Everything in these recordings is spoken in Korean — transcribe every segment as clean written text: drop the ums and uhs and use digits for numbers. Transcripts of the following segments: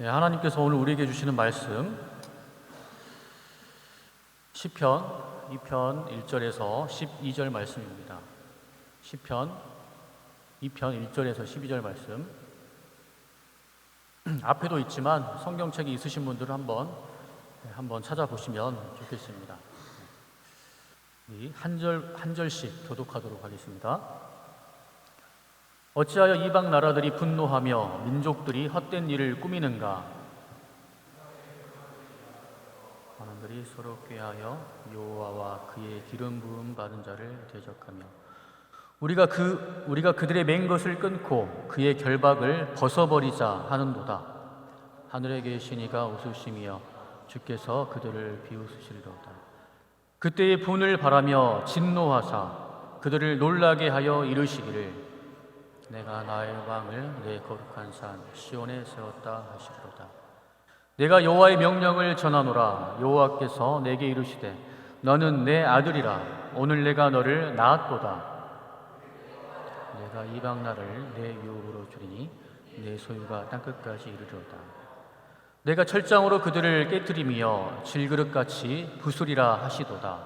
네, 하나님께서 오늘 우리에게 주시는 말씀 시편 2편 1절에서 12절 말씀입니다. 시편 2편 1절에서 12절 말씀. 앞에도 있지만 성경책이 있으신 분들은 한번 찾아보시면 좋겠습니다. 한 절씩 교독하도록 하겠습니다. 어찌하여 이방 나라들이 분노하며 민족들이 헛된 일을 꾸미는가? 사람들이 서로 꾀하여 여호와와 그의 기름 부음 받은 자를 대적하며 우리가 그들의 맹 것을 끊고 그의 결박을 벗어버리자 하는도다. 하늘에 계신 이가 웃으시며 주께서 그들을 비웃으시리로다. 그때의 분을 바라며 진노하사 그들을 놀라게 하여 이르시기를 내가 나의 왕을 내 거룩한 산 시온에 세웠다 하시리로다. 내가 여호와의 명령을 전하노라. 여호와께서 내게 이르시되 너는 내 아들이라. 오늘 내가 너를 낳았도다. 내가 이방 나라를 내 유업으로 주리니 내 소유가 땅끝까지 이르리로다. 내가 철장으로 그들을 깨뜨리며 질그릇같이 부수리라 하시도다.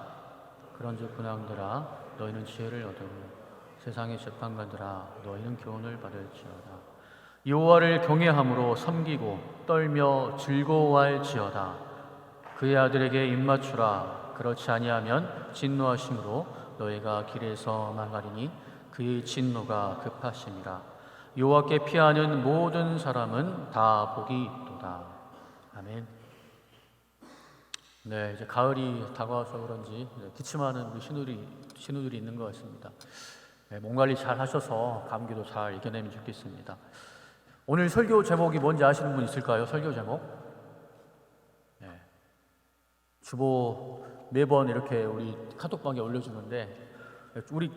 그런즉 군왕들아 너희는 지혜를 얻으며 세상의 재판관들아 너희는 교훈을 받을지어다. 여호와를 경외함으로 섬기고 떨며 즐거워할지어다. 그의 아들에게 입맞추라. 그렇지 아니하면 진노하심으로 너희가 길에서 망하리니 그의 진노가 급하심이라. 여호와께 피하는 모든 사람은 다 복이 있도다. 아멘. 네, 이제 가을이 다가와서 그런지 기침하는 우리 신우들이 있는 것 같습니다. 몸 관리 잘 하셔서 감기도 잘 이겨내면 좋겠습니다. 오늘 설교 제목이 뭔지 아시는 분 있을까요? 설교 제목? 네. 주보 매번 이렇게 우리 카톡방에 올려주는데 우리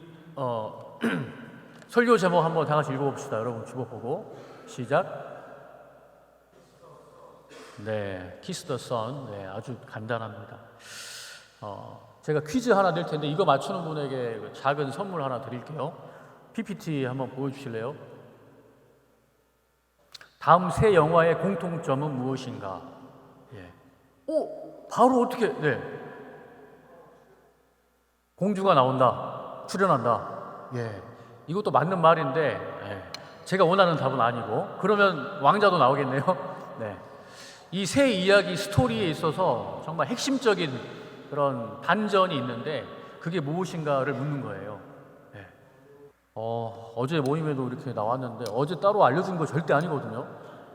설교 제목 한번 다 같이 읽어봅시다. 여러분 주보 보고 시작. 네, 키스 더 선. 네, 아주 간단합니다. 제가 퀴즈 하나 낼 텐데 이거 맞추는 분에게 작은 선물 하나 드릴게요. PPT 한번 보여주실래요? 다음 세 영화의 공통점은 무엇인가? 예. 바로 어떻게? 네. 공주가 나온다, 출연한다. 예. 이것도 맞는 말인데 제가 원하는 답은 아니고 그러면 왕자도 나오겠네요. 네. 이 세 이야기 스토리에 있어서 정말 핵심적인 그런 반전이 있는데 그게 무엇인가를 묻는 거예요. 네. 어제 모임에도 이렇게 나왔는데 어제 따로 알려준 거 절대 아니거든요.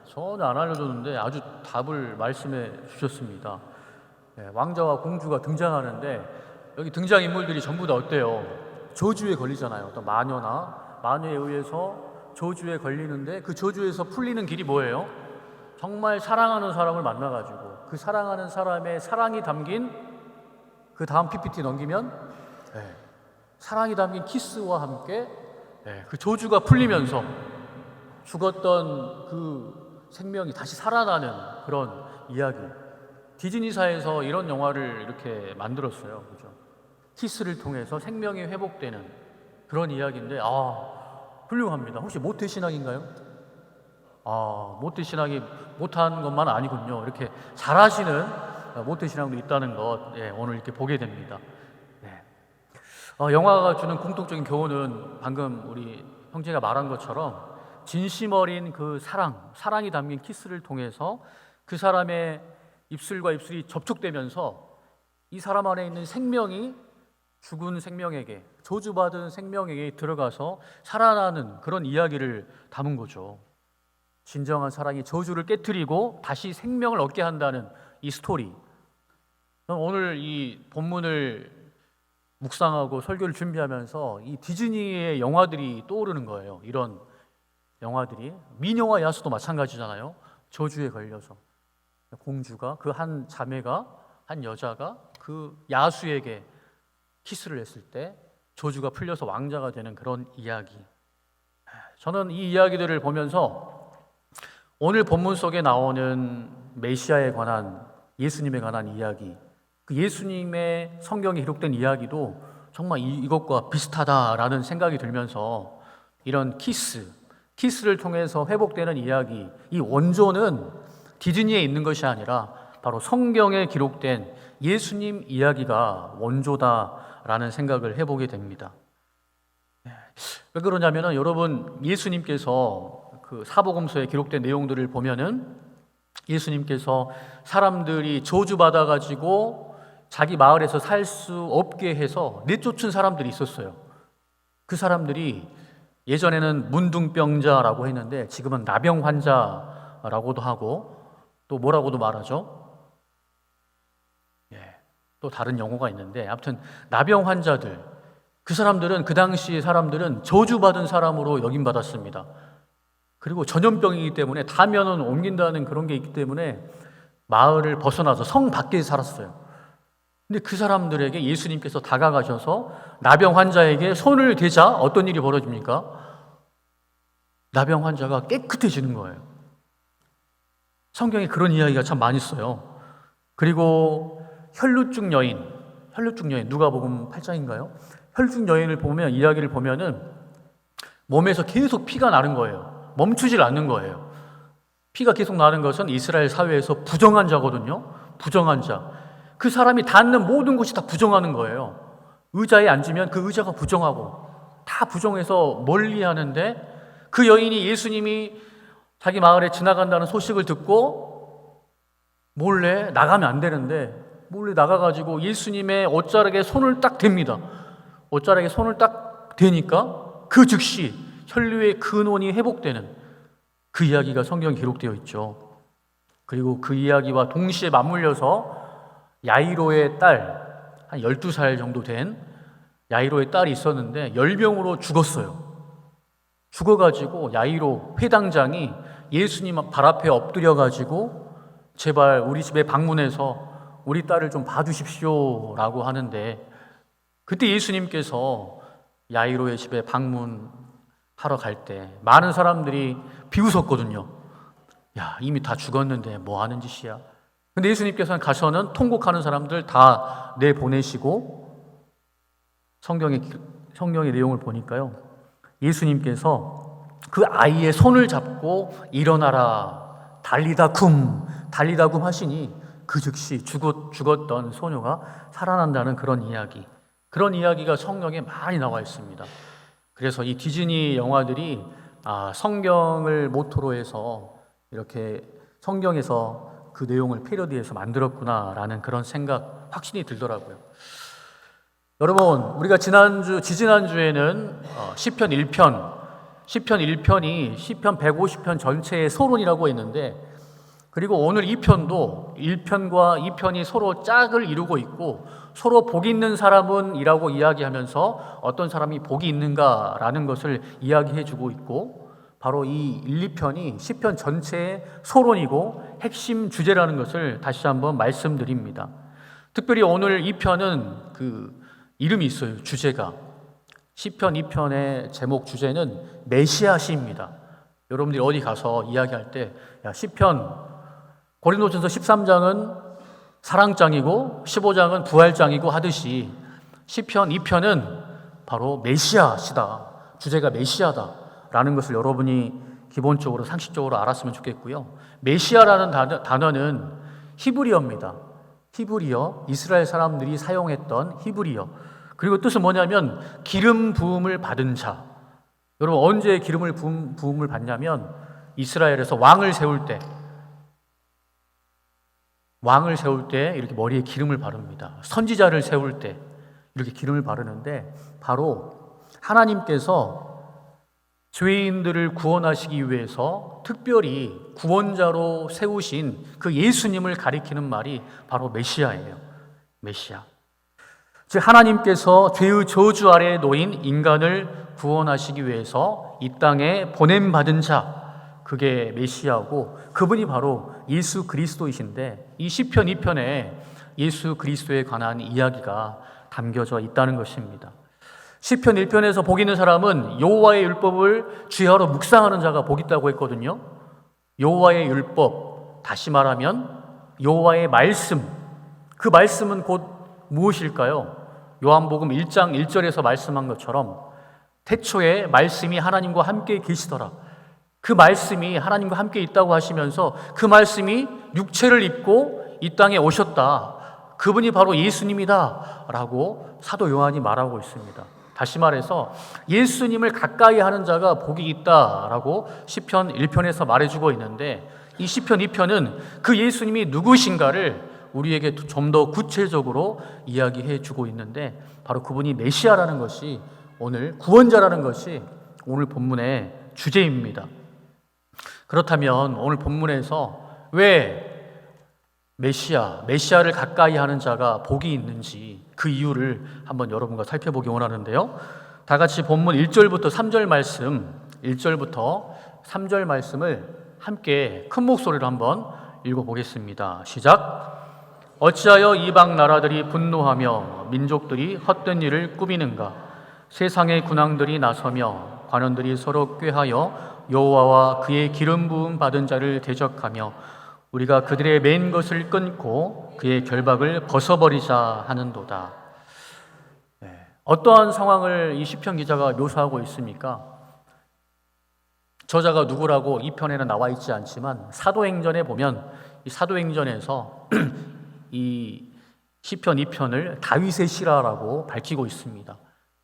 전혀 안 알려줬는데 아주 답을 말씀해 주셨습니다. 네, 왕자와 공주가 등장하는데 여기 등장인물들이 전부 다 어때요? 저주에 걸리잖아요. 어떤 마녀에 의해서 저주에 걸리는데 그 저주에서 풀리는 길이 뭐예요? 정말 사랑하는 사람을 만나가지고 그 사랑하는 사람의 사랑이 담긴 그 다음 PPT 넘기면 사랑이 담긴 키스와 함께 그 저주가 풀리면서 죽었던 그 생명이 다시 살아나는 그런 이야기. 디즈니사에서 이런 영화를 이렇게 만들었어요. 그죠? 키스를 통해서 생명이 회복되는 그런 이야기인데 훌륭합니다. 혹시 모태신앙인가요? 모태신앙이 못한 것만 아니군요. 이렇게 잘하시는 모태신앙도 있다는 것 오늘 이렇게 보게 됩니다. 네. 영화가 주는 공통적인 교훈은 방금 우리 형제가 말한 것처럼 진심 어린 그 사랑이 담긴 키스를 통해서 그 사람의 입술과 입술이 접촉되면서 이 사람 안에 있는 생명이 죽은 생명에게, 저주받은 생명에게 들어가서 살아나는 그런 이야기를 담은 거죠. 진정한 사랑이 저주를 깨트리고 다시 생명을 얻게 한다는 이 스토리. 오늘 이 본문을 묵상하고 설교를 준비하면서 이 디즈니의 영화들이 떠오르는 거예요. 이런 영화들이. 미녀와 야수도 마찬가지잖아요. 저주에 걸려서 공주가 그 한 자매가 한 여자가 그 야수에게 키스를 했을 때 저주가 풀려서 왕자가 되는 그런 이야기. 저는 이 이야기들을 보면서 오늘 본문 속에 나오는 메시아에 관한 예수님에 관한 이야기, 그 예수님의 성경에 기록된 이야기도 정말 이것과 비슷하다라는 생각이 들면서 이런 키스를 통해서 회복되는 이야기, 이 원조는 디즈니에 있는 것이 아니라 바로 성경에 기록된 예수님 이야기가 원조다라는 생각을 해보게 됩니다. 왜 그러냐면은 여러분, 예수님께서 그 사복음서에 기록된 내용들을 보면은 예수님께서 사람들이 저주받아가지고 자기 마을에서 살 수 없게 해서 내쫓은 사람들이 있었어요. 그 사람들이 예전에는 문둥병자라고 했는데 지금은 나병 환자라고도 하고 또 뭐라고도 말하죠? 또 다른 용어가 있는데 아무튼 나병 환자들, 그 사람들은 그 당시 사람들은 저주받은 사람으로 여김받았습니다. 그리고 전염병이기 때문에 다면은 옮긴다는 그런 게 있기 때문에 마을을 벗어나서 성 밖에 살았어요. 근데 그 사람들에게 예수님께서 다가가셔서 나병 환자에게 손을 대자 어떤 일이 벌어집니까? 나병 환자가 깨끗해지는 거예요. 성경에 그런 이야기가 참 많이 있어요. 그리고 혈루증 여인 누가복음 8장인가요? 혈루증 여인을 보면 이야기를 보면은 몸에서 계속 피가 나는 거예요. 멈추질 않는 거예요. 피가 계속 나는 것은 이스라엘 사회에서 부정한 자거든요. 부정한 자. 그 사람이 닿는 모든 곳이 다 부정하는 거예요. 의자에 앉으면 그 의자가 부정하고 다 부정해서 멀리 하는데 그 여인이 예수님이 자기 마을에 지나간다는 소식을 듣고 몰래 나가면 안 되는데 몰래 나가가지고 예수님의 옷자락에 손을 딱 댑니다. 옷자락에 손을 딱 대니까 그 즉시 혈류의 근원이 회복되는 그 이야기가 성경에 기록되어 있죠. 그리고 그 이야기와 동시에 맞물려서 야이로의 딸, 한 12살 정도 된 야이로의 딸이 있었는데 열병으로 죽었어요. 죽어가지고 야이로 회당장이 예수님 발 앞에 엎드려가지고 제발 우리 집에 방문해서 우리 딸을 좀 봐주십시오 라고 하는데 그때 예수님께서 야이로의 집에 방문하러 갈 때 많은 사람들이 비웃었거든요. 야, 이미 다 죽었는데 뭐 하는 짓이야. 근데 예수님께서는 가서는 통곡하는 사람들 다 내보내시고 성경의 내용을 보니까요, 예수님께서 그 아이의 손을 잡고 일어나라 달리다쿰 하시니 그 즉시 죽었던 소녀가 살아난다는 그런 이야기가 성경에 많이 나와 있습니다. 그래서 이 디즈니 영화들이 성경을 모토로 해서 이렇게 성경에서 그 내용을 패러디해서 만들었구나라는 그런 생각 확신이 들더라고요. 여러분, 우리가 지지난주에는 시편 1편이 시편 150편 전체의 서론이라고 했는데 그리고 오늘 2편도 1편과 2편이 서로 짝을 이루고 있고 서로 복이 있는 사람은 이라고 이야기하면서 어떤 사람이 복이 있는가라는 것을 이야기해주고 있고 바로 이 1, 2편이 시편 전체의 서론이고 핵심 주제라는 것을 다시 한번 말씀드립니다. 특별히 오늘 2편은 그 이름이 있어요. 주제가. 시편 2편의 제목 주제는 메시아시입니다. 여러분들이 어디 가서 이야기할 때 시편 고린도전서 13장은 사랑장이고 15장은 부활장이고 하듯이 시편 2편은 바로 메시아시다. 주제가 메시아다라는 것을 여러분이 기본적으로 상식적으로 알았으면 좋겠고요. 메시아라는 단어는 히브리어입니다. 히브리어, 이스라엘 사람들이 사용했던 히브리어. 그리고 뜻은 뭐냐면 기름 부음을 받은 자. 여러분 언제 기름을 부음을 받냐면 이스라엘에서 왕을 세울 때 이렇게 머리에 기름을 바릅니다. 선지자를 세울 때 이렇게 기름을 바르는데 바로 하나님께서 죄인들을 구원하시기 위해서 특별히 구원자로 세우신 그 예수님을 가리키는 말이 바로 메시아예요. 메시아. 즉 하나님께서 죄의 저주 아래에 놓인 인간을 구원하시기 위해서 이 땅에 보냄받은 자, 그게 메시아고 그분이 바로 예수 그리스도이신데 이 시편 2편에 예수 그리스도에 관한 이야기가 담겨져 있다는 것입니다. 시편 1편에서 복 있는 사람은 여호와의 율법을 주야로 묵상하는 자가 복 있다고 했거든요. 여호와의 율법, 다시 말하면 여호와의 말씀, 그 말씀은 곧 무엇일까요? 요한복음 1장 1절에서 말씀한 것처럼 태초에 말씀이 하나님과 함께 계시더라. 그 말씀이 하나님과 함께 있다고 하시면서 그 말씀이 육체를 입고 이 땅에 오셨다. 그분이 바로 예수님이다 라고 사도 요한이 말하고 있습니다. 다시 말해서 예수님을 가까이 하는 자가 복이 있다라고 시편 1편에서 말해주고 있는데, 이 시편 2편은 그 예수님이 누구신가를 우리에게 좀 더 구체적으로 이야기해 주고 있는데, 바로 그분이 메시아라는 것이, 오늘 구원자라는 것이 오늘 본문의 주제입니다. 그렇다면 오늘 본문에서 왜 메시아를 가까이 하는 자가 복이 있는지 그 이유를 한번 여러분과 살펴보기 원하는데요. 다 같이 본문 1절부터 3절 말씀, 1절부터 3절 말씀을 함께 큰 목소리로 한번 읽어보겠습니다. 시작. 어찌하여 이방 나라들이 분노하며 민족들이 헛된 일을 꾸미는가? 세상의 군왕들이 나서며 관원들이 서로 꾀하여 여호와와 그의 기름 부음 받은 자를 대적하며 우리가 그들의 맨 것을 끊고 그의 결박을 벗어버리자 하는도다. 어떠한 상황을 이 시편 기자가 묘사하고 있습니까? 저자가 누구라고 이 편에는 나와 있지 않지만 사도행전에 보면, 이 사도행전에서 이 시편 2편을 다윗의 시라라고 밝히고 있습니다.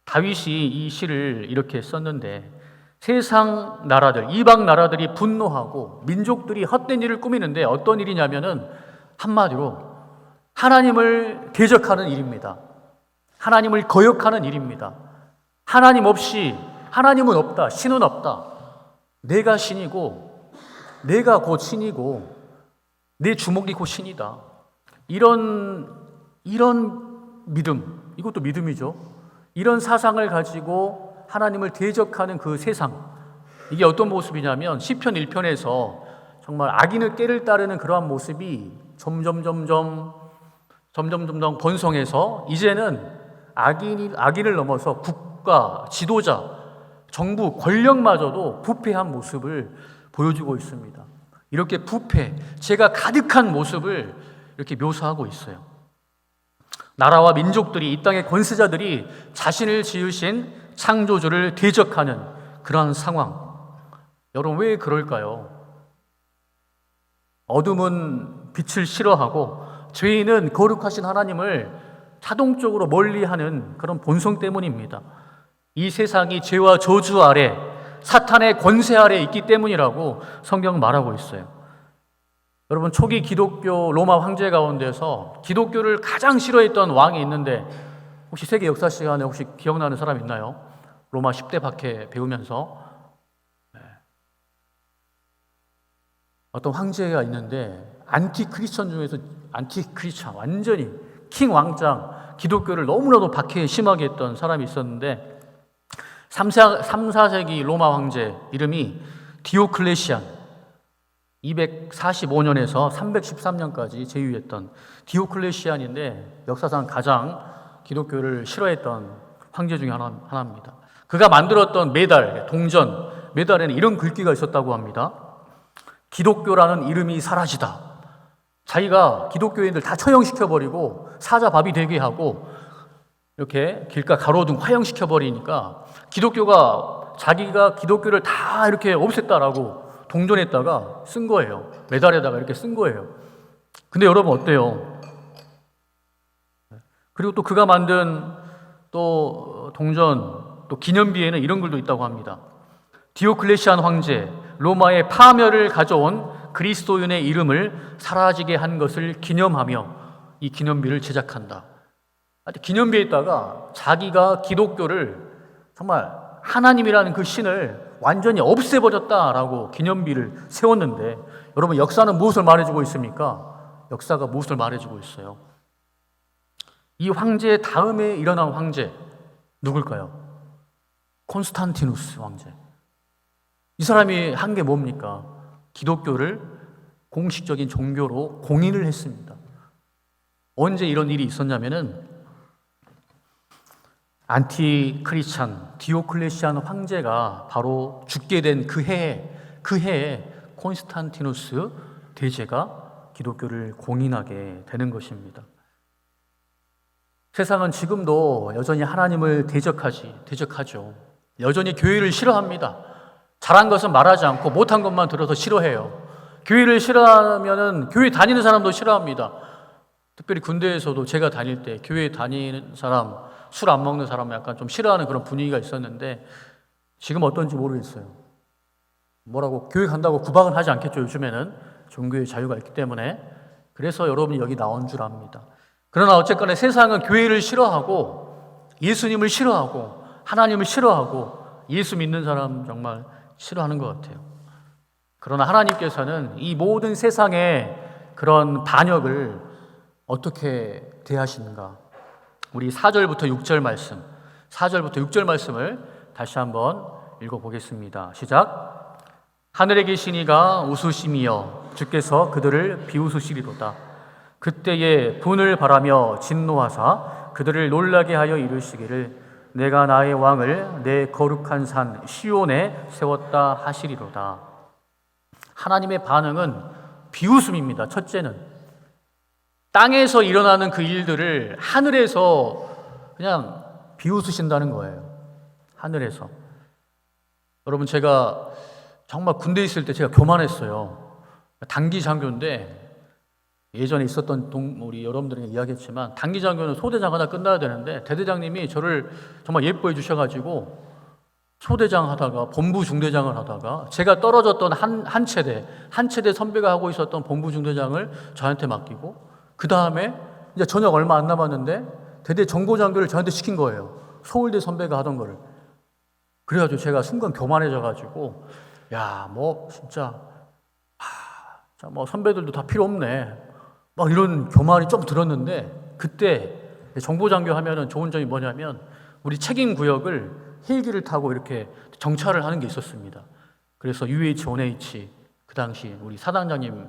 다윗이 이 시를 이렇게 썼는데, 세상 나라들, 이방 나라들이 분노하고 민족들이 헛된 일을 꾸미는데, 어떤 일이냐면은 한마디로 하나님을 대적하는 일입니다. 하나님을 거역하는 일입니다. 하나님 없이, 하나님은 없다, 신은 없다, 내가 신이고 내가 곧 신이고 내 주먹이 곧 신이다, 이런 믿음, 이것도 믿음이죠. 이런 사상을 가지고 하나님을 대적하는 그 세상, 이게 어떤 모습이냐면 시편 1편에서 정말 악인을 깨를 따르는 그러한 모습이 점점 번성해서 이제는 악인을 넘어서 국가, 지도자, 정부, 권력마저도 부패한 모습을 보여주고 있습니다. 이렇게 부패, 죄가 가득한 모습을 이렇게 묘사하고 있어요. 나라와 민족들이, 이 땅의 권세자들이 자신을 지으신 창조주를 대적하는 그러한 상황. 여러분, 왜 그럴까요? 어둠은 빛을 싫어하고 죄인은 거룩하신 하나님을 자동적으로 멀리하는 그런 본성 때문입니다. 이 세상이 죄와 저주 아래, 사탄의 권세 아래 있기 때문이라고 성경은 말하고 있어요. 여러분, 초기 기독교 로마 황제 가운데서 기독교를 가장 싫어했던 왕이 있는데, 혹시 세계 역사 시간에 혹시 기억나는 사람 있나요? 로마 10대 박해 배우면서 어떤 황제가 있는데, 안티크리스천 중에서 안티크리스천, 완전히 킹 왕짱, 기독교를 너무나도 박해에 심하게 했던 사람이 있었는데, 3, 4세기 로마 황제 이름이 디오클레시안, 245년에서 313년까지 제위했던 디오클레시안인데, 역사상 가장 기독교를 싫어했던 황제 중에 하나입니다. 그가 만들었던 메달, 동전 메달에는 이런 글귀가 있었다고 합니다. 기독교라는 이름이 사라지다. 자기가 기독교인들 다 처형시켜버리고 사자밥이 되게 하고 이렇게 길가 가로등 화형시켜버리니까 기독교가, 자기가 기독교를 다 이렇게 없앴다라고 동전에다가 쓴 거예요. 메달에다가 이렇게 쓴 거예요. 근데 여러분 어때요? 그리고 또 그가 만든 또 동전, 또 기념비에는 이런 글도 있다고 합니다. 디오클레시안 황제, 로마의 파멸을 가져온 그리스도인의 이름을 사라지게 한 것을 기념하며 이 기념비를 제작한다. 기념비에다가 자기가 기독교를 정말 하나님이라는 그 신을 완전히 없애버렸다라고 기념비를 세웠는데, 여러분 역사는 무엇을 말해주고 있습니까? 역사가 무엇을 말해주고 있어요? 이 황제 다음에 일어난 황제 누굴까요? 콘스탄티누스 황제. 이 사람이 한 게 뭡니까? 기독교를 공식적인 종교로 공인을 했습니다. 언제 이런 일이 있었냐면은 안티크리스찬 디오클레시안 황제가 바로 죽게 된 그 해에 콘스탄티누스 대제가 기독교를 공인하게 되는 것입니다. 세상은 지금도 여전히 하나님을 대적하죠. 여전히 교회를 싫어합니다. 잘한 것은 말하지 않고 못한 것만 들어서 싫어해요. 교회를 싫어하면은 교회 다니는 사람도 싫어합니다. 특별히 군대에서도 제가 다닐 때 교회 다니는 사람, 술 안 먹는 사람 약간 좀 싫어하는 그런 분위기가 있었는데 지금 어떤지 모르겠어요. 뭐라고 교회 간다고 구박은 하지 않겠죠. 요즘에는 종교의 자유가 있기 때문에. 그래서 여러분이 여기 나온 줄 압니다. 그러나 어쨌거나 세상은 교회를 싫어하고 예수님을 싫어하고 하나님을 싫어하고 예수 믿는 사람 정말 싫어하는 것 같아요. 그러나 하나님께서는 이 모든 세상의 그런 반역을 어떻게 대하시는가? 우리 4절부터 6절 말씀, 4절부터 6절 말씀을 다시 한번 읽어보겠습니다. 시작. 하늘에 계신 이가 웃으심이여 주께서 그들을 비웃으시리로다. 그때에 분을 바라며 진노하사 그들을 놀라게 하여 이르시기를 내가 나의 왕을 내 거룩한 산 시온에 세웠다 하시리로다. 하나님의 반응은 비웃음입니다. 첫째는 땅에서 일어나는 그 일들을 하늘에서 그냥 비웃으신다는 거예요. 하늘에서. 여러분, 제가 정말 군대에 있을 때 제가 교만했어요. 단기 장교인데 예전에 있었던 우리 여러분들에게 이야기했지만 단기 장교는 소대장 하나 끝나야 되는데 대대장님이 저를 정말 예뻐해 주셔가지고 소대장 하다가 본부 중대장을 하다가 제가 떨어졌던 한 체대 선배가 하고 있었던 본부 중대장을 저한테 맡기고 그 다음에 이제 저녁 얼마 안 남았는데 대대 정보장교를 저한테 시킨 거예요. 서울대 선배가 하던 거를. 그래가지고 제가 순간 교만해져가지고 야, 뭐 진짜 뭐 선배들도 다 필요 없네. 막 이런 교만이 좀 들었는데 그때 정보장교 하면은 좋은 점이 뭐냐면 우리 책임 구역을 헬기를 타고 이렇게 정찰을 하는 게 있었습니다. 그래서 UH-1H 그 당시 우리 사단장님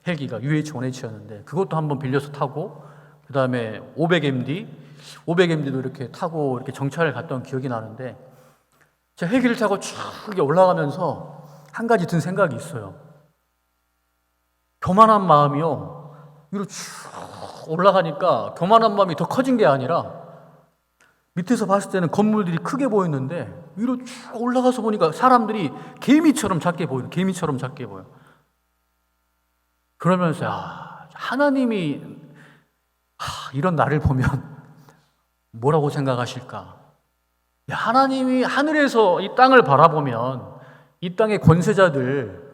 헬기가 UH-1H였는데 그것도 한번 빌려서 타고 그 다음에 500MD도 이렇게 타고 이렇게 정찰을 갔던 기억이 나는데 제가 헬기를 타고 쭉 올라가면서 한 가지 든 생각이 있어요. 교만한 마음이요. 위로 쭉 올라가니까 교만한 마음이 더 커진 게 아니라 밑에서 봤을 때는 건물들이 크게 보였는데 위로 쭉 올라가서 보니까 사람들이 개미처럼 작게 보여요. 개미처럼 작게 보여. 그러면서 하나님이 이런 나를 보면 뭐라고 생각하실까? 하나님이 하늘에서 이 땅을 바라보면 이 땅의 권세자들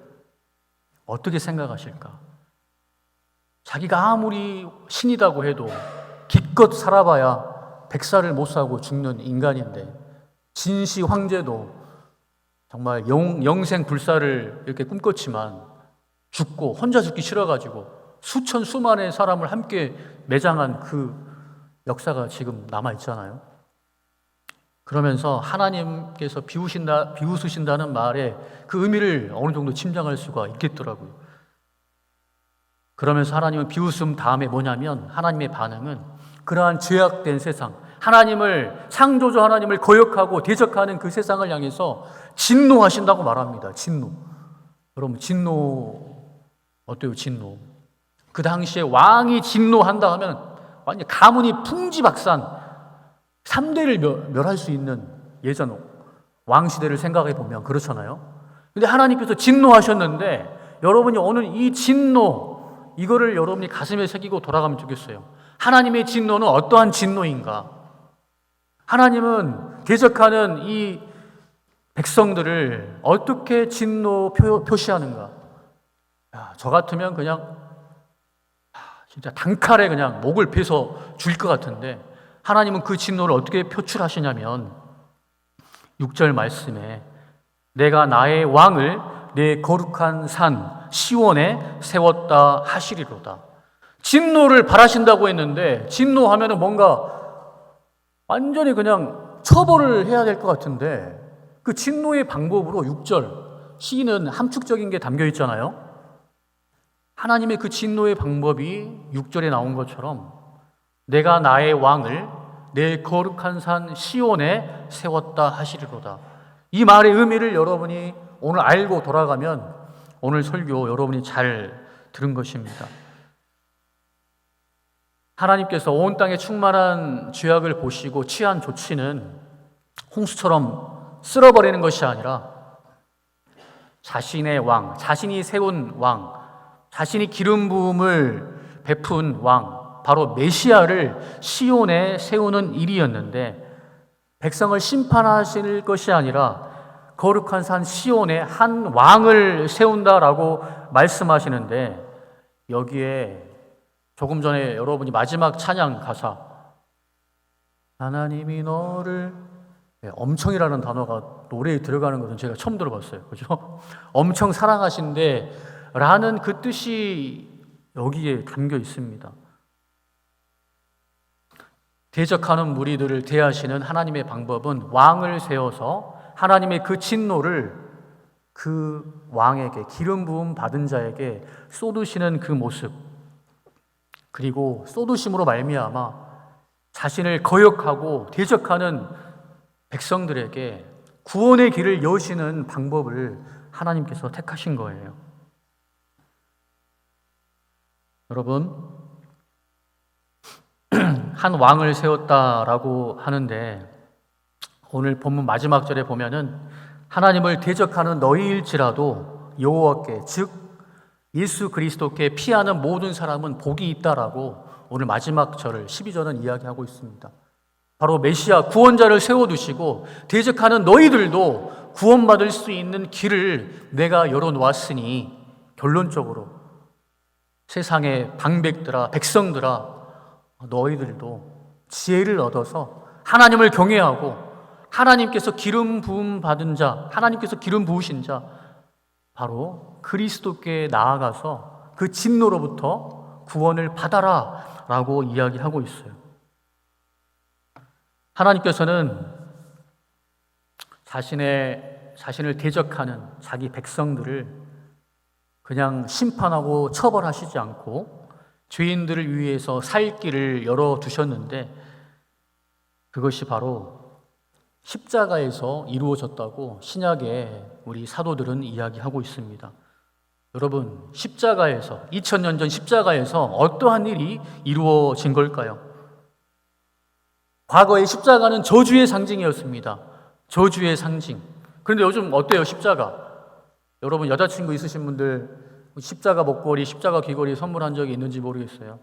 어떻게 생각하실까? 자기가 아무리 신이라고 해도 기껏 살아봐야 100살을 못 사고 죽는 인간인데 진시 황제도 정말 영생 불사를 이렇게 꿈꿨지만 죽고 혼자 죽기 싫어가지고 수만의 사람을 함께 매장한 그 역사가 지금 남아있잖아요. 그러면서 하나님께서 비웃으신다는 말에 그 의미를 어느 정도 짐작할 수가 있겠더라고요. 그러면서 하나님은 비웃음 다음에 뭐냐면 하나님의 반응은 그러한 죄악된 세상, 창조주 하나님을 거역하고 대적하는 그 세상을 향해서 진노하신다고 말합니다. 진노. 여러분, 진노 어때요? 진노. 그 당시에 왕이 진노한다 하면 완전 가문이 풍지박산 3대를 멸할 수 있는 예전 왕시대를 생각해 보면 그렇잖아요. 근데 하나님께서 진노하셨는데 여러분이 오늘 이 진노 이거를 여러분이 가슴에 새기고 돌아가면 좋겠어요. 하나님의 진노는 어떠한 진노인가? 하나님은 대적하는 이 백성들을 어떻게 진노 표시하는가? 저 같으면 그냥 진짜 단칼에 그냥 목을 베서 죽일 것 같은데 하나님은 그 진노를 어떻게 표출하시냐면 6절 말씀에 내가 나의 왕을 내 거룩한 산 시온에 세웠다 하시리로다. 진노를 바라신다고 했는데 진노하면은 뭔가 완전히 그냥 처벌을 해야 될 것 같은데 그 진노의 방법으로 6절 시인은 함축적인 게 담겨 있잖아요. 하나님의 그 진노의 방법이 6절에 나온 것처럼 내가 나의 왕을 내 거룩한 산 시온에 세웠다 하시리로다. 이 말의 의미를 여러분이 오늘 알고 돌아가면 오늘 설교 여러분이 잘 들은 것입니다. 하나님께서 온 땅에 충만한 죄악을 보시고 취한 조치는 홍수처럼 쓸어버리는 것이 아니라 자신의 왕, 자신이 세운 왕, 자신이 기름 부음을 베푼 왕, 바로 메시아를 시온에 세우는 일이었는데, 백성을 심판하실 것이 아니라 거룩한 산 시온에 한 왕을 세운다라고 말씀하시는데, 여기에 조금 전에 여러분이 마지막 찬양 가사, 하나님이 너를, 엄청이라는 단어가 노래에 들어가는 것은 제가 처음 들어봤어요. 그죠? 엄청 사랑하신데 라는 그 뜻이 여기에 담겨 있습니다. 대적하는 무리들을 대하시는 하나님의 방법은 왕을 세워서 하나님의 그 진노를 그 왕에게, 기름 부음 받은 자에게 쏟으시는 그 모습, 그리고 쏟으심으로 말미암아 자신을 거역하고 대적하는 백성들에게 구원의 길을 여시는 방법을 하나님께서 택하신 거예요. 여러분, 한 왕을 세웠다라고 하는데, 오늘 본문 마지막 절에 보면은 하나님을 대적하는 너희일지라도 여호와께, 즉 예수 그리스도께 피하는 모든 사람은 복이 있다라고 오늘 마지막 절을 12절은 이야기하고 있습니다. 바로 메시아 구원자를 세워두시고 대적하는 너희들도 구원받을 수 있는 길을 내가 열어놓았으니, 결론적으로 세상의 방백들아, 백성들아, 너희들도 지혜를 얻어서 하나님을 경외하고 하나님께서 기름 부음 받은 자, 하나님께서 기름 부으신 자, 바로 그리스도께 나아가서 그 진노로부터 구원을 받아라 라고 이야기하고 있어요. 하나님께서는 자신을 대적하는 자기 백성들을 그냥 심판하고 처벌하시지 않고 죄인들을 위해서 살 길을 열어두셨는데, 그것이 바로 십자가에서 이루어졌다고 신약의 우리 사도들은 이야기하고 있습니다. 여러분, 십자가에서, 2000년 전 십자가에서 어떠한 일이 이루어진 걸까요? 과거의 십자가는 저주의 상징이었습니다. 저주의 상징. 그런데 요즘 어때요, 십자가? 여러분, 여자친구 있으신 분들 십자가 목걸이, 십자가 귀걸이 선물한 적이 있는지 모르겠어요.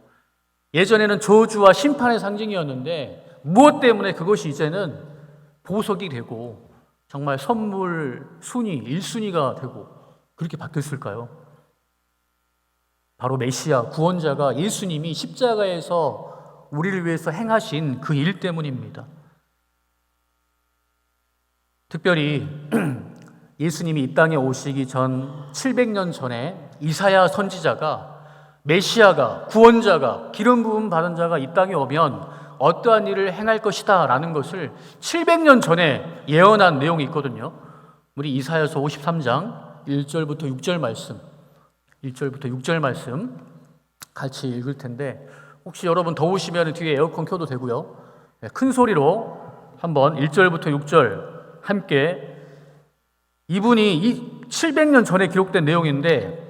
예전에는 저주와 심판의 상징이었는데 무엇 때문에 그것이 이제는 보석이 되고 정말 선물 순위 1순위가 되고 그렇게 바뀌었을까요? 바로 메시아 구원자가 예수님이 십자가에서 우리를 위해서 행하신 그 일 때문입니다. 특별히 예수님이 이 땅에 오시기 전 700년 전에 이사야 선지자가 메시아가, 구원자가, 기름 부음 받은 자가 이 땅에 오면 어떠한 일을 행할 것이다 라는 것을 700년 전에 예언한 내용이 있거든요. 우리 이사야서 53장 1절부터 6절 말씀, 1절부터 6절 말씀 같이 읽을 텐데, 혹시 여러분 더우시면 뒤에 에어컨 켜도 되고요. 큰 소리로 한번 1절부터 6절 함께, 이분이 700년 전에 기록된 내용인데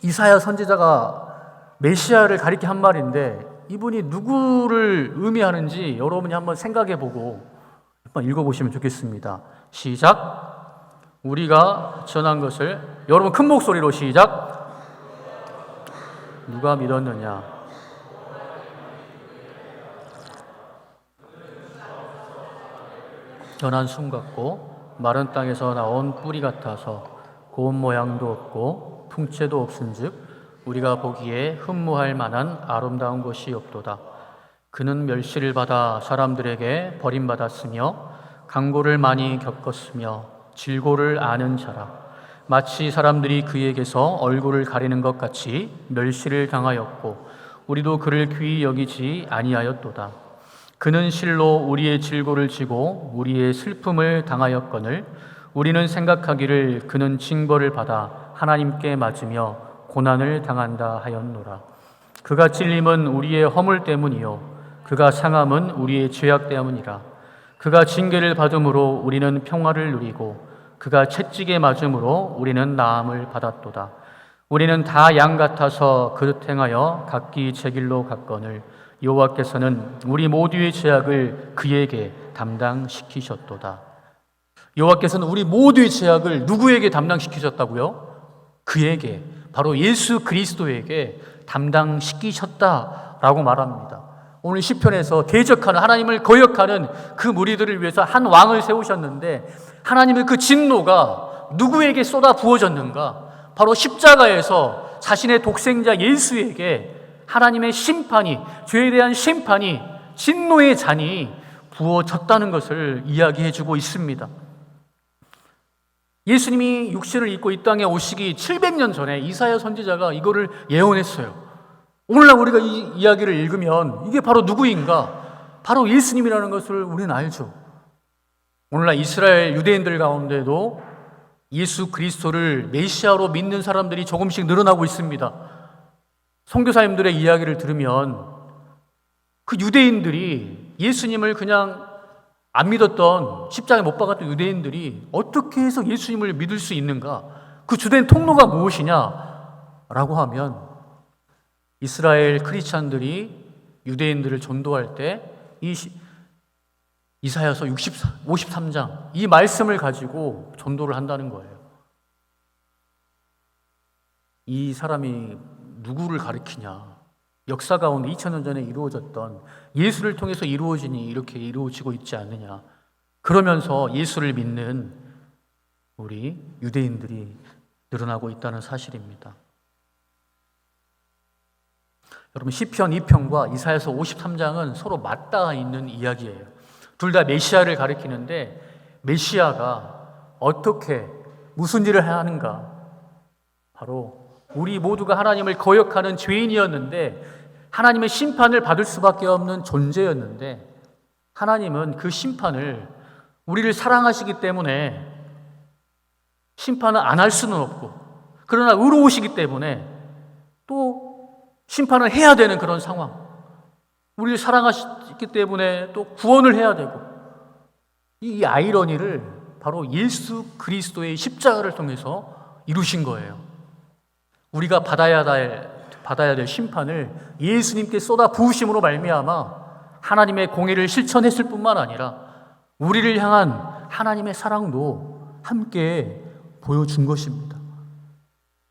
이사야 선지자가 메시아를 가리켜 한 말인데, 이분이 누구를 의미하는지 여러분이 한번 생각해 보고 한번 읽어보시면 좋겠습니다. 시작. 우리가 전한 것을, 여러분 큰 목소리로 시작. 누가 믿었느냐? 연한 숨 같고 마른 땅에서 나온 뿌리 같아서 고운 모양도 없고 풍채도 없은즉 우리가 보기에 흠모할 만한 아름다운 것이 없도다. 그는 멸시를 받아 사람들에게 버림받았으며 강고를 많이 겪었으며 질고를 아는 자라. 마치 사람들이 그에게서 얼굴을 가리는 것 같이 멸시를 당하였고 우리도 그를 귀히 여기지 아니하였도다. 그는 실로 우리의 질고를 지고 우리의 슬픔을 당하였거늘 우리는 생각하기를 그는 징벌을 받아 하나님께 맞으며 고난을 당한다 하였노라. 그가 찔림은 우리의 허물 때문이요 그가 상함은 우리의 죄악 때문이라. 그가 징계를 받음으로 우리는 평화를 누리고 그가 채찍에 맞음으로 우리는 나음을 받았도다. 우리는 다 양 같아서 그릇 행하여 각기 제 길로 갔거늘 여호와께서는 우리 모두의 죄악을 그에게 담당시키셨도다. 여호와께서는 우리 모두의 죄악을 누구에게 담당시키셨다고요? 그에게, 바로 예수 그리스도에게 담당시키셨다라고 말합니다. 오늘 시편에서 대적하는, 하나님을 거역하는 그 무리들을 위해서 한 왕을 세우셨는데, 하나님의 그 진노가 누구에게 쏟아 부어졌는가? 바로 십자가에서 자신의 독생자 예수에게 하나님의 심판이, 죄에 대한 심판이, 진노의 잔이 부어졌다는 것을 이야기해주고 있습니다. 예수님이 육신을 입고 이 땅에 오시기 700년 전에 이사야 선지자가 이거를 예언했어요. 오늘날 우리가 이 이야기를 읽으면 이게 바로 누구인가? 바로 예수님이라는 것을 우리는 알죠. 오늘날 이스라엘 유대인들 가운데도 예수 그리스도를 메시아로 믿는 사람들이 조금씩 늘어나고 있습니다. 선교사님들의 이야기를 들으면 그 유대인들이 예수님을 그냥 안 믿었던, 십자가에 못 박았던 유대인들이 어떻게 해서 예수님을 믿을 수 있는가? 그 주된 통로가 무엇이냐? 라고 하면 이스라엘 크리스찬들이 유대인들을 전도할 때 이사야서 53장 이 말씀을 가지고 전도를 한다는 거예요. 이 사람이 누구를 가리키냐? 역사 가운데 2000년 전에 이루어졌던 예수를 통해서 이루어지니 이렇게 이루어지고 있지 않느냐. 그러면서 예수를 믿는 우리 유대인들이 늘어나고 있다는 사실입니다. 여러분, 시편 2편과 이사야서 53장은 서로 맞닿아 있는 이야기예요. 둘 다 메시아를 가리키는데 메시아가 어떻게 무슨 일을 하는가? 바로 우리 모두가 하나님을 거역하는 죄인이었는데 하나님의 심판을 받을 수밖에 없는 존재였는데 하나님은 그 심판을, 우리를 사랑하시기 때문에 심판을 안 할 수는 없고, 그러나 의로우시기 때문에 또 심판을 해야 되는 그런 상황, 우리를 사랑하시기 때문에 또 구원을 해야 되고, 이 아이러니를 바로 예수 그리스도의 십자가를 통해서 이루신 거예요. 우리가 받아야 될 심판을 예수님께 쏟아 부으심으로 말미암아 하나님의 공의를 실천했을 뿐만 아니라 우리를 향한 하나님의 사랑도 함께 보여준 것입니다.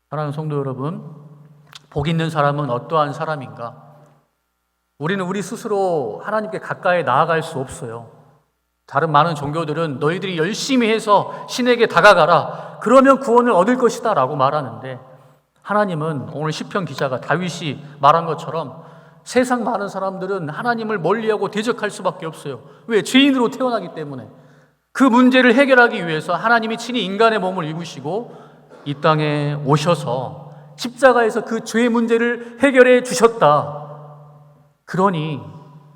사랑하는 성도 여러분, 복 있는 사람은 어떠한 사람인가? 우리는 우리 스스로 하나님께 가까이 나아갈 수 없어요. 다른 많은 종교들은 너희들이 열심히 해서 신에게 다가가라, 그러면 구원을 얻을 것이다 라고 말하는데, 하나님은 오늘 시편 기자가 다윗이 말한 것처럼 세상 많은 사람들은 하나님을 멀리하고 대적할 수밖에 없어요. 왜? 죄인으로 태어나기 때문에. 그 문제를 해결하기 위해서 하나님이 친히 인간의 몸을 입으시고 이 땅에 오셔서 십자가에서 그 죄의 문제를 해결해 주셨다. 그러니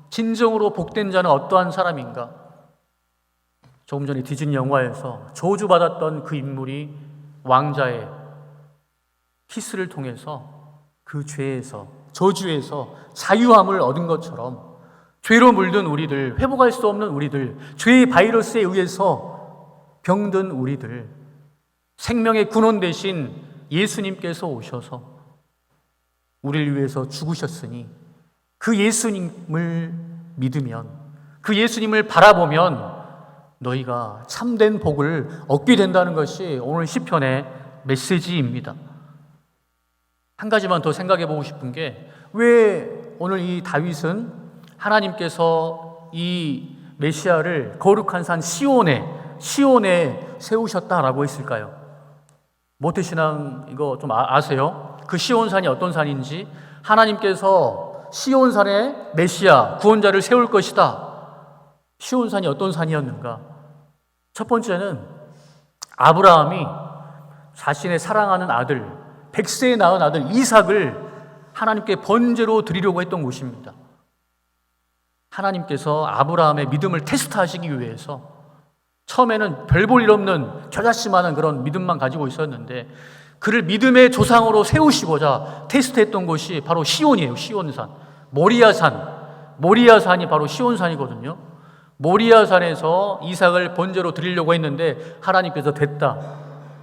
진정으로 복된 자는 어떠한 사람인가? 조금 전에 디즈니 영화에서 저주받았던 그 인물이 왕자의 키스를 통해서 그 죄에서, 저주에서 자유함을 얻은 것처럼 죄로 물든 우리들, 회복할 수 없는 우리들, 죄의 바이러스에 의해서 병든 우리들, 생명의 근원 대신 예수님께서 오셔서 우리를 위해서 죽으셨으니 그 예수님을 믿으면, 그 예수님을 바라보면 너희가 참된 복을 얻게 된다는 것이 오늘 시편의 메시지입니다. 한 가지만 더 생각해 보고 싶은 게, 왜 오늘 이 다윗은 하나님께서 이 메시아를 거룩한 산 시온에 세우셨다라고 했을까요? 모태신앙 이거 좀 아세요? 그 시온산이 어떤 산인지. 하나님께서 시온산에 메시아, 구원자를 세울 것이다. 시온산이 어떤 산이었는가? 첫 번째는 아브라함이 자신의 사랑하는 아들, 100세에 낳은 아들 이삭을 하나님께 번제로 드리려고 했던 곳입니다. 하나님께서 아브라함의 믿음을 테스트하시기 위해서 처음에는 별 볼 일 없는 겨자씨만한 그런 믿음만 가지고 있었는데 그를 믿음의 조상으로 세우시고자 테스트했던 곳이 바로 시온이에요. 시온산, 모리아산이 바로 시온산이거든요. 모리아산에서 이삭을 번제로 드리려고 했는데 하나님께서 됐다,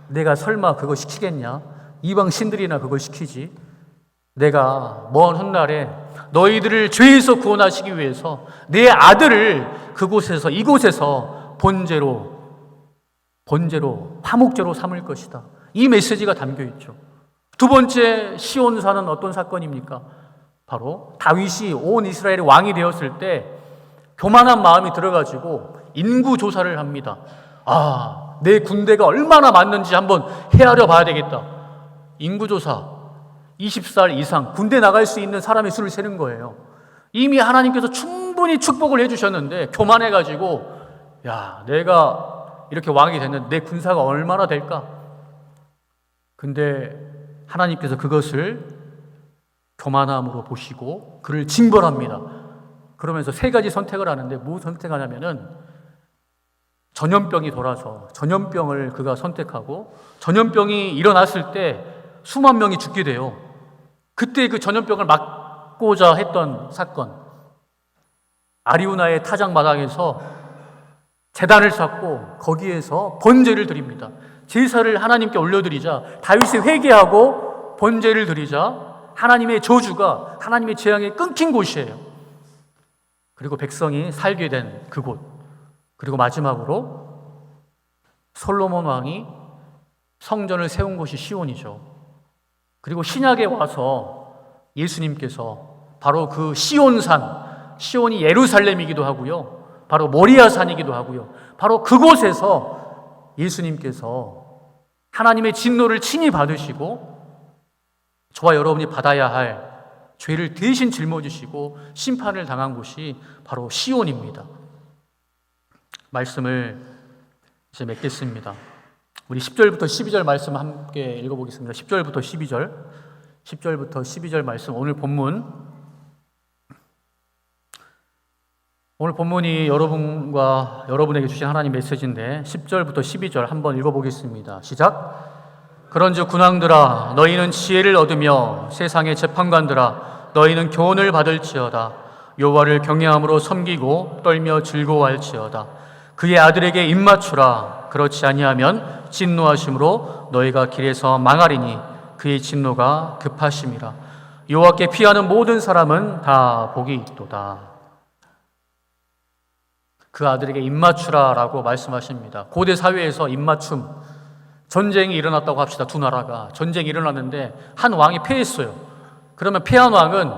내가 설마 그거 시키겠냐? 이방 신들이나 그걸 시키지. 내가 먼 훗날에 너희들을 죄에서 구원하시기 위해서 내 아들을 이곳에서 번제로 번제로, 화목제로 삼을 것이다. 이 메시지가 담겨 있죠. 두 번째 시온산은 어떤 사건입니까? 바로 다윗이 온 이스라엘의 왕이 되었을 때 교만한 마음이 들어가지고 인구 조사를 합니다. 내 군대가 얼마나 많는지 한번 헤아려 봐야 되겠다. 인구 조사, 20살 이상 군대 나갈 수 있는 사람의 수를 세는 거예요. 이미 하나님께서 충분히 축복을 해주셨는데 교만해가지고 내가 이렇게 왕이 됐는데 내 군사가 얼마나 될까? 근데 하나님께서 그것을 교만함으로 보시고 그를 징벌합니다. 그러면서 세 가지 선택을 하는데 무엇을 선택하냐면은 전염병이 돌아서 전염병을 그가 선택하고 전염병이 일어났을 때 수만 명이 죽게 돼요. 그때 그 전염병을 막고자 했던 사건, 아리우나의 타작 마당에서 제단을 쌓고 거기에서 번제를 드립니다. 제사를 하나님께 올려드리자 다윗이 회개하고 번제를 드리자 하나님의 저주가, 하나님의 재앙이 끊긴 곳이에요. 그리고 백성이 살게 된 그곳, 그리고 마지막으로 솔로몬 왕이 성전을 세운 곳이 시온이죠. 그리고 신약에 와서 예수님께서 바로 그 시온산, 시온이 예루살렘이기도 하고요, 바로 모리아산이기도 하고요, 바로 그곳에서 예수님께서 하나님의 진노를 친히 받으시고 저와 여러분이 받아야 할 죄를 대신 짊어지시고 심판을 당한 곳이 바로 시온입니다. 말씀을 이제 맺겠습니다. 우리 10절부터 12절 말씀 함께 읽어보겠습니다. 10절부터 12절, 10절부터 12절 말씀, 오늘 본문이 여러분에게 주신 하나님 메시지인데 10절부터 12절 한번 읽어보겠습니다. 시작. 그런즉 군왕들아 너희는 지혜를 얻으며 세상의 재판관들아 너희는 교훈을 받을지어다. 여호와를 경외함으로 섬기고 떨며 즐거워할지어다. 그의 아들에게 입맞추라. 그렇지 아니하면 진노하심으로 너희가 길에서 망하리니 그의 진노가 급하심이라. 여호와께 피하는 모든 사람은 다 복이 있도다. 그 아들에게 입맞추라라고 말씀하십니다. 고대 사회에서 입맞춤, 전쟁이 일어났다고 합시다. 두 나라가 전쟁이 일어났는데 한 왕이 패했어요. 그러면 패한 왕은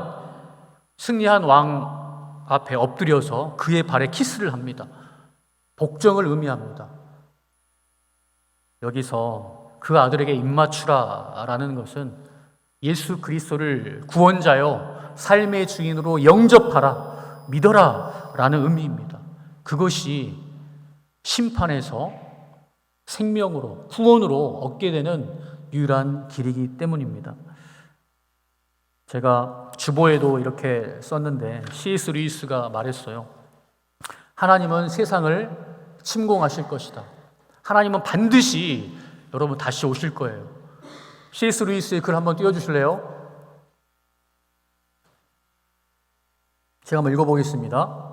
승리한 왕 앞에 엎드려서 그의 발에 키스를 합니다. 복종을 의미합니다. 여기서 그 아들에게 입맞추라라는 것은 예수 그리스도를 구원자여 삶의 주인으로 영접하라, 믿어라 라는 의미입니다. 그것이 심판에서 생명으로, 구원으로 얻게 되는 유일한 길이기 때문입니다. 제가 주보에도 이렇게 썼는데 C.S. 루이스가 말했어요. 하나님은 세상을 침공하실 것이다. 하나님은 반드시 여러분 다시 오실 거예요. C.S. 루이스의 글 한번 띄워주실래요? 제가 한번 읽어보겠습니다.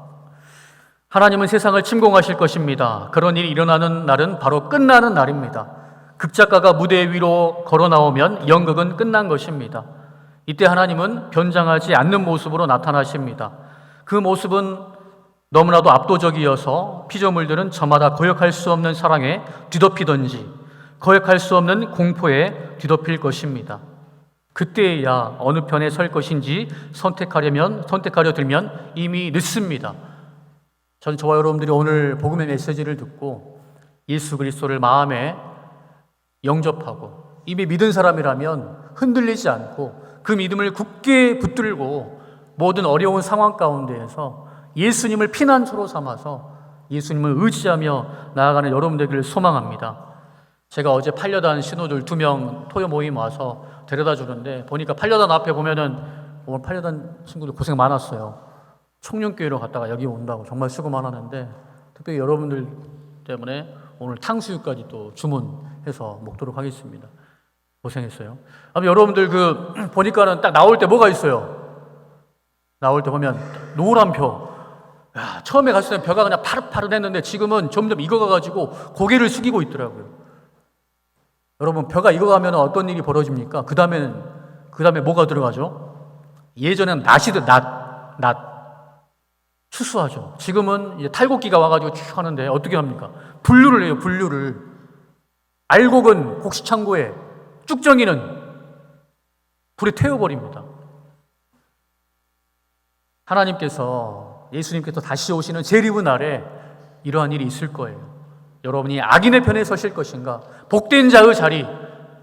하나님은 세상을 침공하실 것입니다. 그런 일이 일어나는 날은 바로 끝나는 날입니다. 극작가가 무대 위로 걸어 나오면 연극은 끝난 것입니다. 이때 하나님은 변장하지 않는 모습으로 나타나십니다. 그 모습은 너무나도 압도적이어서 피조물들은 저마다 거역할 수 없는 사랑에 뒤덮이던지 거역할 수 없는 공포에 뒤덮일 것입니다. 그때야 어느 편에 설 것인지 선택하려 들면 이미 늦습니다. 전 저와 여러분들이 오늘 복음의 메시지를 듣고 예수 그리스도를 마음에 영접하고 이미 믿은 사람이라면 흔들리지 않고 그 믿음을 굳게 붙들고 모든 어려운 상황 가운데에서 예수님을 피난처로 삼아서 예수님을 의지하며 나아가는 여러분 되기를 소망합니다. 제가 어제 팔려단 신호들 2명 토요 모임 와서 데려다 주는데 보니까 팔려단 앞에 보면은 오늘 팔려단 친구들 고생 많았어요. 청년교회로 갔다가 여기 온다고 정말 수고 많았는데 특별히 여러분들 때문에 오늘 탕수육까지 또 주문해서 먹도록 하겠습니다. 고생했어요. 여러분들 보니까는 딱 나올 때 뭐가 있어요? 나올 때 보면 노란 표. 처음에 갔을 때 벼가 그냥 파릇파릇했는데 지금은 점점 익어가지고 고개를 숙이고 있더라고요. 여러분 벼가 익어가면 어떤 일이 벌어집니까? 그 다음에 뭐가 들어가죠? 예전에는 낫. 추수하죠. 지금은 이제 탈곡기가 와가지고 쭉 하는데 어떻게 합니까? 분류를 해요, 분류를. 알곡은 곡식창고에, 쭉정이는 불에 태워버립니다. 하나님께서, 예수님께서 다시 오시는 재림의 날에 이러한 일이 있을 거예요. 여러분이 악인의 편에 서실 것인가, 복된 자의 자리,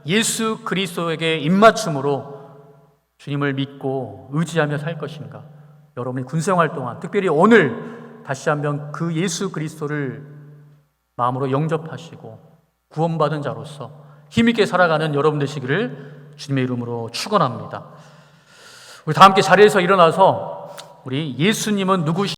예수 그리스도에게 입맞춤으로 주님을 믿고 의지하며 살 것인가. 여러분이 군생활 동안, 특별히 오늘 다시 한번 그 예수 그리스도를 마음으로 영접하시고 구원받은 자로서 힘있게 살아가는 여러분 되시기를 주님의 이름으로 축원합니다. 우리 다 함께 자리에서 일어나서 우리 예수님은 누구시